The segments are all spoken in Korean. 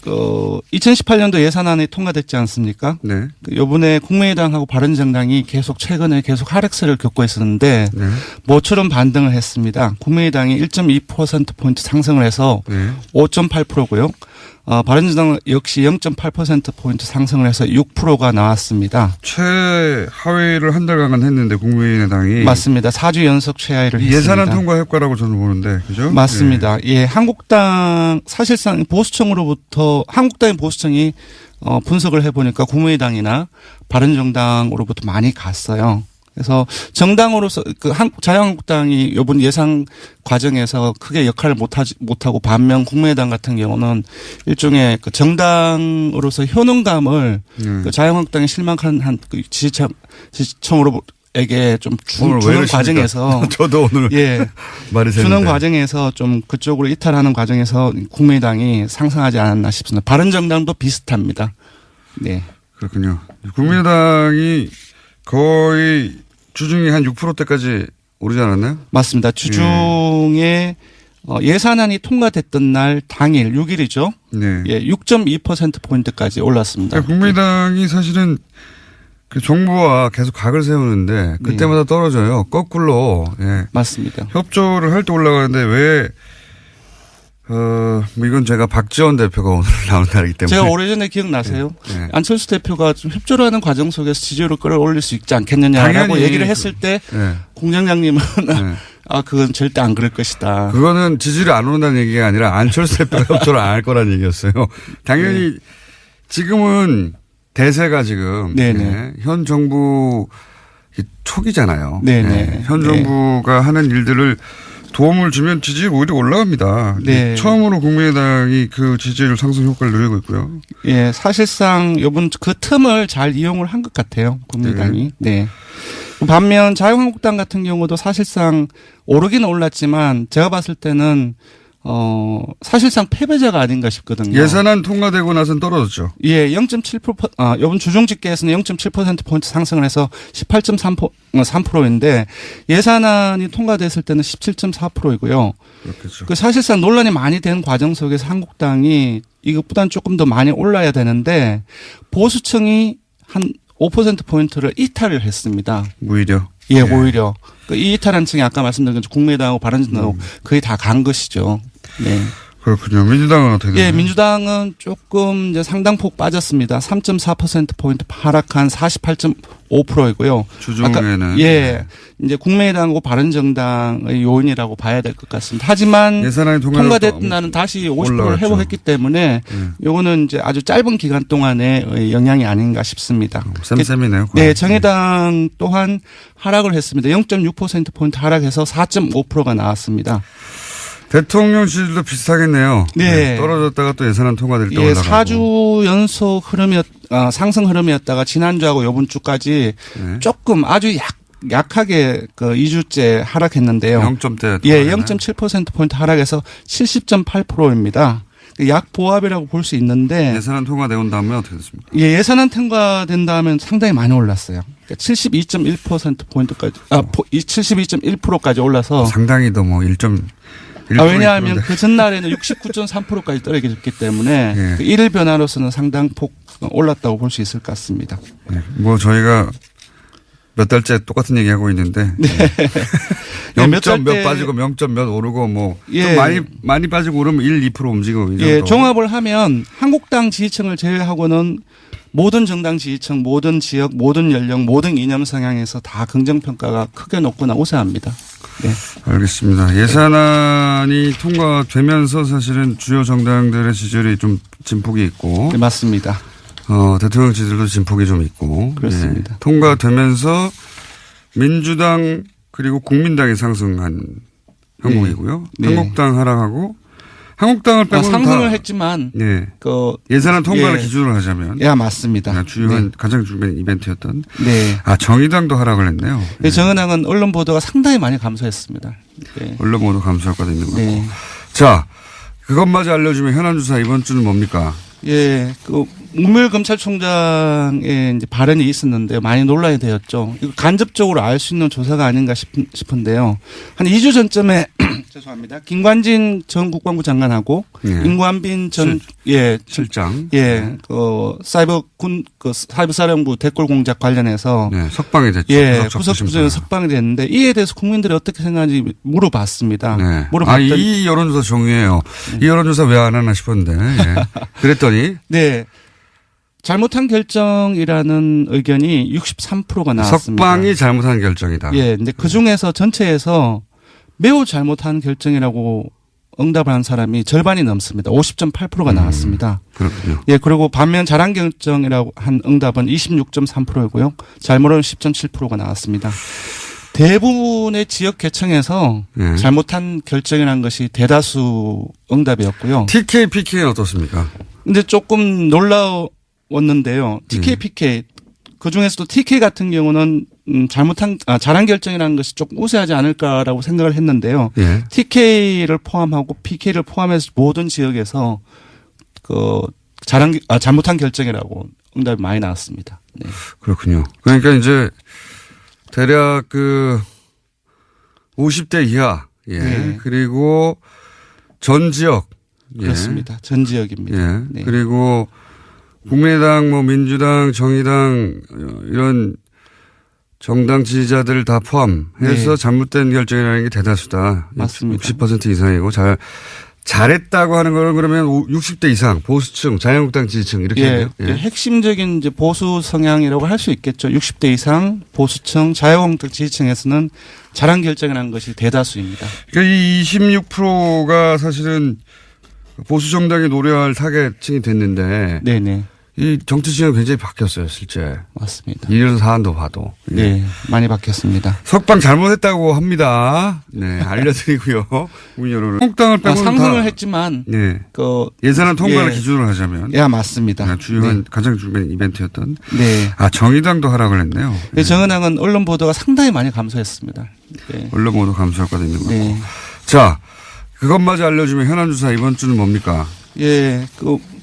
2018년도 예산안이 통과됐지 않습니까? 네. 이번에 국민의당하고 바른정당이 최근에 계속 하락세를 겪고 있었는데 네. 모처럼 반등을 했습니다. 국민의당이 1.2%포인트 상승을 해서 네. 5.8%고요. 바른정당 역시 0.8%포인트 상승을 해서 6%가 나왔습니다. 최하위를 한 달간 했는데 국민의당이. 맞습니다. 4주 연속 최하위를 했습니다. 예산안 통과 효과라고 저는 보는데 그죠? 맞습니다. 예, 한국당 사실상 보수청으로부터 한국당의 보수청이 분석을 해보니까 국민의당이나 바른정당으로부터 많이 갔어요. 그래서 정당으로서 자유한국당이 이번 예상 과정에서 크게 역할을 못하고 반면 국민의당 같은 경우는 일종의 정당으로서 효능감을 자유한국당이 실망한 지지층으로에게 좀 주는 과정에서 저도 오늘 말이 주는 과정에서 좀 그쪽으로 이탈하는 과정에서 국민의당이 상승하지 않았나 싶습니다. 바른정당도 비슷합니다. 네. 그렇군요. 국민의당이 거의 주중에 한 6%대까지 오르지 않았나요? 맞습니다. 주중에 예산안이 통과됐던 날 당일 6일이죠. 네. 예, 6.2%포인트까지 올랐습니다. 그러니까 국민의당이 사실은 그 정부와 계속 각을 세우는데 그때마다 떨어져요. 거꾸로. 예. 맞습니다. 협조를 할 때 올라가는데 왜 뭐 이건 제가 박지원 대표가 오늘 나오는 날이기 때문에. 제가 오래전에 기억나세요? 네. 안철수 대표가 좀 협조를 하는 과정 속에서 지지율을 끌어올릴 수 있지 않겠느냐라고 얘기를 했을 때 공장장님은 그건 절대 안 그럴 것이다. 그거는 지지를 안 오른다는 얘기가 아니라 안철수 대표가 협조를 안 할 거라는 얘기였어요. 당연히 지금은 대세가 지금 현 정부 초기잖아요. 현 정부가 하는 일들을 도움을 주면 지지율 오히려 올라갑니다. 네. 처음으로 국민의당이 그 지지율 상승 효과를 누리고 있고요. 예, 사실상 이번 그 틈을 잘 이용을 한 것 같아요. 국민의당이. 네. 반면 자유한국당 같은 경우도 사실상 오르기는 올랐지만 제가 봤을 때는 사실상 패배자가 아닌가 싶거든요. 예산안 통과되고 나서는 떨어졌죠. 예, 0.7%, 이번 주중 집계에서는 0.7%포인트 상승을 해서 18.3%인데 예산안이 통과됐을 때는 17.4%이고요. 그렇겠죠. 그 사실상 논란이 많이 된 과정 속에서 한국당이 이것보다는 조금 더 많이 올라야 되는데 보수층이 한 5%포인트를 이탈을 했습니다. 오히려. 예, 오히려. 이 이탈한 층이 아까 말씀드린 것처럼 국민의당하고 바른정당하고 거의 다 간 것이죠. 네. 그렇군요. 민주당은 어떻게 되나요? 예, 민주당은 조금 이제 상당폭 빠졌습니다. 3.4%포인트 하락한 48.5%이고요. 주중에는. 이제 국민의당하고 바른정당의 요인이라고 봐야 될 것 같습니다. 하지만 예산안이 통과됐던 날은 다시 50%를 회복했기 때문에 요거는 이제 아주 짧은 기간 동안의 영향이 아닌가 싶습니다. 쌤쌤이네요. 네, 정의당 또한 하락을 했습니다. 0.6%포인트 하락해서 4.5%가 나왔습니다. 대통령 지지율도 비슷하겠네요. 네. 떨어졌다가 또 예산안 통과될 때 올라가고. 4주 연속 상승 흐름이었다가 지난주하고 이번 주까지 조금 아주 약하게 그 2주째 하락했는데요. 0점대. 예, 0.7%포인트 하락해서 70.8%입니다. 약보합이라고 볼 수 있는데. 예산안 통과되온 다음에 어떻게 됐습니까? 예, 예산안 통과된다면 상당히 많이 올랐어요. 72.1%포인트까지, 72.1%까지 올라서. 상당히도 뭐 1.1%. 왜냐하면 그 전날에는 69.3%까지 떨어졌기 때문에 그 일일 변화로서는 상당폭 올랐다고 볼 수 있을 것 같습니다. 네. 뭐 저희가 몇 달째 똑같은 얘기 하고 있는데. 네. 0점 몇 빠지고 0점 몇 오르고 뭐. 좀 많이 빠지고 오르면 1, 2% 움직이고. 예, 종합을 하면 한국당 지지층을 제외하고는 모든 정당 지지층, 모든 지역, 모든 연령, 모든 이념 성향에서 다 긍정평가가 크게 높거나 우세합니다. 네. 알겠습니다. 예산안이 통과되면서 사실은 주요 정당들의 지지율이 좀 진폭이 있고. 네, 맞습니다. 대통령 지지율도 진폭이 좀 있고. 그렇습니다. 통과되면서 민주당 그리고 국민당이 상승한 형국이고요. 한국당 하락하고 한국당을 빼고는 상승을 했지만 예산안 통과를 기준으로 하자면 맞습니다. 주요한 가장 중요한 이벤트였던 정의당도 하락을 했네요. 네. 정의당은 언론 보도가 상당히 많이 감소했습니다. 네. 언론 보도 감소 효과도 있는 것 같고. 자, 그것마저 알려주면 현안 조사 이번 주는 뭡니까? 예, 우물 검찰총장의 이제 발언이 있었는데 많이 논란이 되었죠. 이거 간접적으로 알 수 있는 조사가 아닌가 싶은데요. 한 2주 전쯤에 죄송합니다. 김관진 전 국방부 장관하고 임관빈 전 실장 사이버 사령부 댓글 공작 관련해서 석방이 됐죠. 구속 부정에 석방이 됐는데 이에 대해서 국민들이 어떻게 생각하는지 물어봤습니다. 이 여론조사 종이에요. 이 여론조사 왜 안 하나 싶었는데 그랬더니 잘못한 결정이라는 의견이 63%가 나왔습니다. 석방이 잘못한 결정이다. 근데 그 중에서 전체에서 매우 잘못한 결정이라고 응답을 한 사람이 절반이 넘습니다. 50.8%가 나왔습니다. 그렇군요. 그리고 반면 잘한 결정이라고 한 응답은 26.3%이고요. 잘못은 10.7%가 나왔습니다. 대부분의 지역 계층에서 잘못한 결정이라는 것이 대다수 응답이었고요. TK, PK는 어떻습니까? 근데 조금 놀라웠는데요. TK, PK 그 중에서도 TK 같은 경우는 잘한 결정이라는 것이 조금 우세하지 않을까라고 생각을 했는데요. TK를 포함하고 PK를 포함해서 모든 지역에서 잘못한 결정이라고 응답이 많이 나왔습니다. 네. 그렇군요. 그러니까 이제 대략 50대 이하, 그리고 전 지역. 그렇습니다. 전 지역입니다. 네. 그리고 국민의당, 민주당, 정의당 이런 정당 지지자들 다 포함해서 잘못된 결정이라는 게 대다수다. 맞습니다. 60% 이상이고 잘했다고 하는 걸 그러면 60대 이상 보수층, 자유한국당 지지층 이렇게 해요. 핵심적인 이제 보수 성향이라고 할 수 있겠죠. 60대 이상 보수층, 자유한국당 지지층에서는 잘한 결정이라는 것이 대다수입니다. 그러니까 이 26%가 사실은 보수 정당이 노려할 타겟층이 됐는데, 이 정치 진영이 굉장히 바뀌었어요, 실제. 맞습니다. 이런 사안도 봐도. 많이 바뀌었습니다. 석방 잘못했다고 합니다. 알려드리고요. 국민 여론은. 한국당을 빼고 상승을 했지만, 예산안 통과를 기준으로 하자면. 맞습니다. 주요한 가장 중요한 이벤트였던. 정의당도 하락을 했네요. 정의당은 언론 보도가 상당히 많이 감소했습니다. 언론 보도 감소 효과도 있는 거고. 자, 그것마저 알려주면 현안 조사 이번 주는 뭡니까?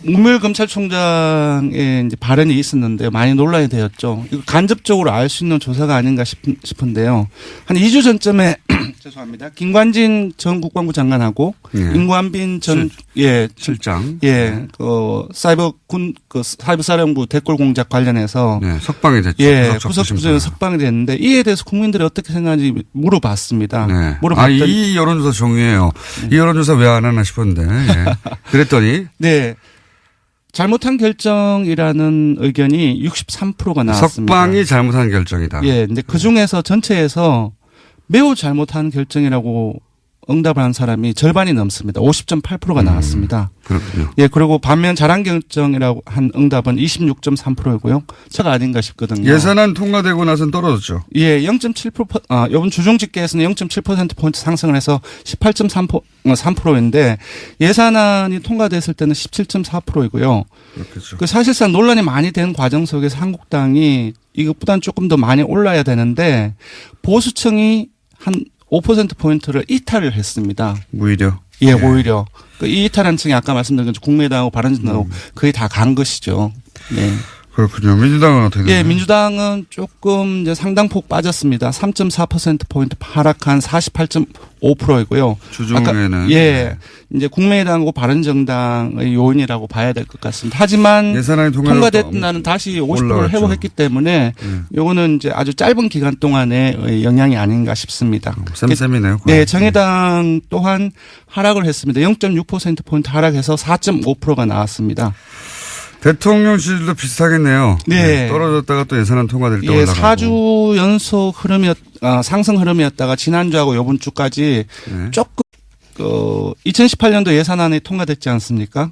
문무일 검찰총장의 이제 발언이 있었는데 많이 논란이 되었죠. 이거 간접적으로 알 수 있는 조사가 아닌가 싶은데요. 한 2주 전쯤에 죄송합니다. 김관진 전 국방부 장관하고 임관빈 전 실장 사이버 사령부 댓글 공작 관련해서 석방이 됐죠. 구속 부정에 석방이 됐는데 이에 대해서 국민들이 어떻게 생각하는지 물어봤습니다. 이 여론조사 종이에요. 이 여론조사 왜 안 하나 싶었는데 그랬더니 잘못한 결정이라는 의견이 63%가 나왔습니다. 석방이 잘못한 결정이다. 근데 그 중에서 전체에서 매우 잘못한 결정이라고 응답을 한 사람이 절반이 넘습니다. 50.8%가 나왔습니다. 그렇군요. 그리고 반면 잘한 결정이라고 한 응답은 26.3%이고요. 차가 아닌가 싶거든요. 예산안 통과되고 나서는 떨어졌죠. 0.7%, 이번 주중 집계에서는 0.7%포인트 상승을 해서 18.3%인데 예산안이 통과됐을 때는 17.4%이고요. 그렇겠죠. 사실상 논란이 많이 된 과정 속에서 한국당이 이것보다는 조금 더 많이 올라야 되는데 보수층이 한 5%포인트를 이탈을 했습니다. 오히려? 오히려. 이 이탈한 층이 아까 말씀드린 것처럼 국민의당하고 바른정당하고 거의 다 간 것이죠. 그렇군요. 민주당은 어떻게 되나요? 민주당은 조금 이제 상당폭 빠졌습니다. 3.4%포인트 하락한 48.5%이고요. 주중에는. 이제 국민의당하고 바른정당의 요인이라고 봐야 될 것 같습니다. 하지만 예산안이 통과됐다는 다시 50%를 회복했기 때문에 요거는 이제 아주 짧은 기간 동안의 영향이 아닌가 싶습니다. 쌤쌤이네요. 정의당 또한 하락을 했습니다. 0.6%포인트 하락해서 4.5%가 나왔습니다. 대통령 지지율도 비슷하겠네요. 떨어졌다가 또 예산안 통과될 때 올라가고. 4주 연속 상승 흐름이었다가 지난주하고 이번 주까지 조금 2018년도 예산안이 통과됐지 않습니까?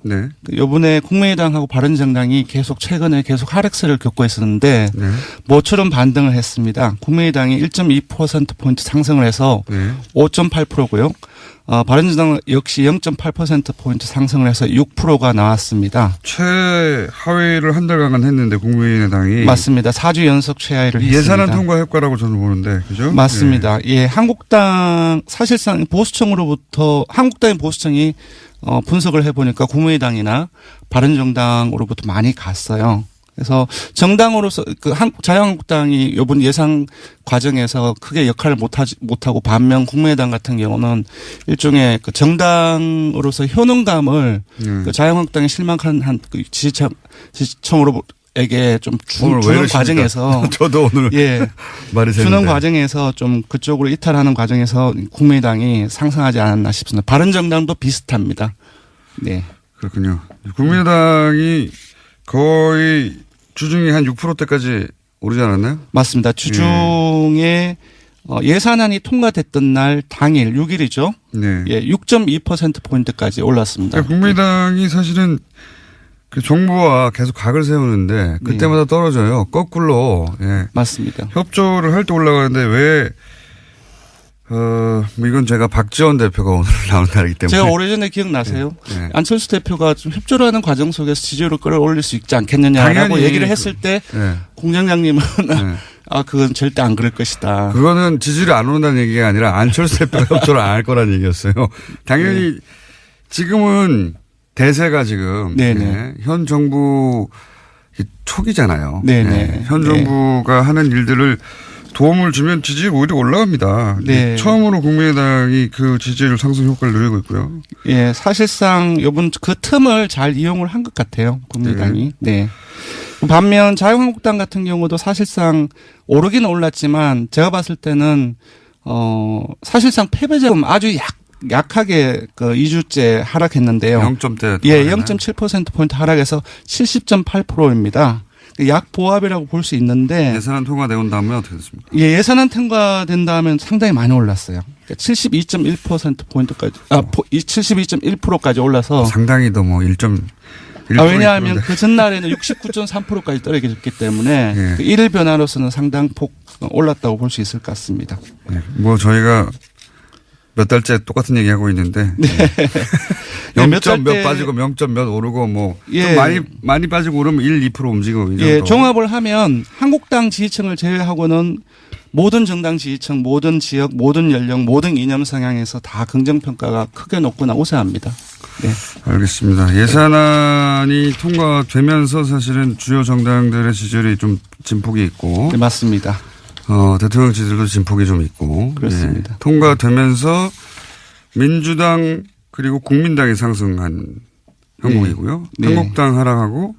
이번에 국민의당하고 바른정당이 최근에 계속 하락세를 겪고 있었는데 모처럼 반등을 했습니다. 국민의당이 1.2%포인트 상승을 해서 5.8%고요. 바른정당 역시 0.8%포인트 상승을 해서 6%가 나왔습니다. 최하위를 한 달간 했는데 국민의당이. 맞습니다. 4주 연속 최하위를 했습니다. 예산안 통과 효과라고 저는 보는데. 그죠? 맞습니다. 한국당 사실상 한국당의 보수층이 분석을 해보니까 국민의당이나 바른정당으로부터 많이 갔어요. 그래서 정당으로서 자유한국당이 이번 예상 과정에서 크게 역할을 못하고 반면 국민의당 같은 경우는 일종의 그 정당으로서 효능감을 그 자유한국당에 실망한 그 지지층으로에게 좀 주는 과정에서 저도 오늘 말이 주는 과정에서 좀 그쪽으로 이탈하는 과정에서 국민의당이 상승하지 않았나 싶습니다. 바른정당도 비슷합니다. 네. 그렇군요. 국민의당이 거의 주중에 한 6%대까지 오르지 않았나요? 맞습니다. 주중에 예산안이 통과됐던 날 당일 6일이죠. 네. 예, 6.2%포인트까지 올랐습니다. 그러니까 국민의당이 사실은 그 정부와 계속 각을 세우는데 그때마다 떨어져요. 거꾸로. 예. 맞습니다. 협조를 할 때 올라가는데 왜 뭐 이건 제가 박지원 대표가 오늘 나온 날이기 때문에. 제가 오래전에 기억나세요? 네. 안철수 대표가 좀 협조를 하는 과정 속에서 지지율을 끌어올릴 수 있지 않겠느냐라고 당연히 얘기를 했을 때 네. 공장장님은 그건 절대 안 그럴 것이다. 그거는 지지율이 안 오른다는 얘기가 아니라 안철수 대표가 협조를 안 할 거라는 얘기였어요. 당연히 지금은 대세가 지금 현 정부 초기잖아요. 현 정부가 하는 일들을 도움을 주면 지지율 오히려 올라갑니다. 네. 처음으로 국민의당이 그 지지율 상승 효과를 누리고 있고요. 예, 사실상 이번 그 틈을 잘 이용을 한 것 같아요. 국민의당이. 네. 반면 자유한국당 같은 경우도 사실상 오르기는 올랐지만 제가 봤을 때는 사실상 패배자금 아주 약하게 그 2주째 하락했는데요. 0점대. 예, 0.7%포인트 하락해서 70.8%입니다. 약보합이라고 볼 수 있는데. 예산안 통과되고 다음에 어떻게 됐습니까? 예, 예산안 통과된 다음에 상당히 많이 올랐어요. 그러니까 72.1%포인트까지, 72.1%까지 올라서. 상당히도 뭐 1.1%. 왜냐하면 그 전날에는 69.3%까지 떨어졌기 때문에 예. 그 일일 변화로서는 상당폭 올랐다고 볼 수 있을 것 같습니다. 예. 뭐 저희가 몇 달째 똑같은 얘기 하고 있는데. 네. 0점 몇 빠지고 0점 몇 오르고 뭐. 좀 많이 빠지고 오르면 1, 2% 움직이고. 예, 종합을 하면 한국당 지지층을 제외하고는 모든 정당 지지층, 모든 지역, 모든 연령, 모든 이념 성향에서 다 긍정평가가 크게 높거나 우세합니다. 네. 알겠습니다. 예산안이 통과되면서 사실은 주요 정당들의 지지율이 좀 진폭이 있고. 네, 맞습니다. 대통령 지지율도 진폭이 좀 있고. 그렇습니다. 예. 통과되면서 민주당 그리고 국민당이 상승한 형국이고요. 네. 한국당 하락하고